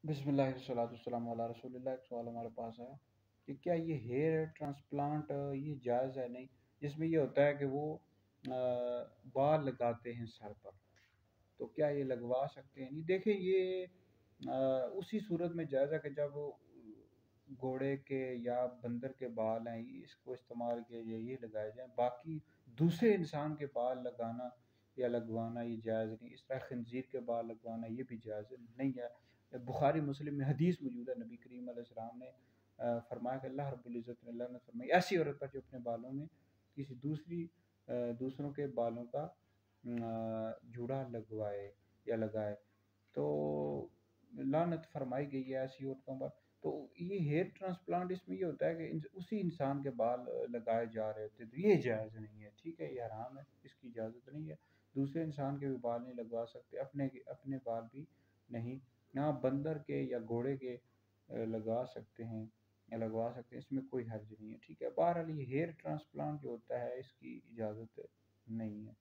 بسم اللہ والصلاۃ والسلام علی رسول اللہ۔ ایک سوال ہمارے پاس ہے کہ کیا یہ ہیئر ٹرانسپلانٹ یہ جائز ہے؟ نہیں، جس میں یہ ہوتا ہے کہ وہ بال لگاتے ہیں سر پر، تو کیا یہ لگوا سکتے ہیں؟ نہیں، دیکھیں یہ اسی صورت میں جائز ہے کہ جب گھوڑے کے یا بندر کے بال ہیں اس کو استعمال کیا جائے، یہ لگائے جائیں، باقی دوسرے انسان کے بال لگانا یا لگوانا یہ جائز نہیں۔ اس طرح خنزیر کے بال لگوانا یہ بھی جائز نہیں ہے۔ بخاری مسلم میں حدیث موجود ہے، نبی کریم علیہ السلام نے فرمایا کہ اللہ رب العزت نے اللہ نے فرمایا ایسی عورت پر جو اپنے بالوں میں کسی دوسروں کے بالوں کا جوڑا لگوائے یا لگائے تو لعنت فرمائی گئی ہے ایسی عورتوں پر۔ تو یہ ہیئر ٹرانسپلانٹ اس میں یہ ہوتا ہے کہ اسی انسان کے بال لگائے جا رہے ہوتے، تو یہ جائز نہیں ہے، ٹھیک ہے، یہ حرام ہے، اس کی اجازت نہیں ہے۔ دوسرے انسان کے بھی بال نہیں لگوا سکتے، اپنے بال بھی نہیں۔ یہاں بندر کے یا گھوڑے کے لگا سکتے ہیں یا لگوا سکتے ہیں، اس میں کوئی حرج نہیں ہے، ٹھیک ہے۔ بہرحال یہ ہیئر ٹرانسپلانٹ جو ہوتا ہے اس کی اجازت نہیں ہے۔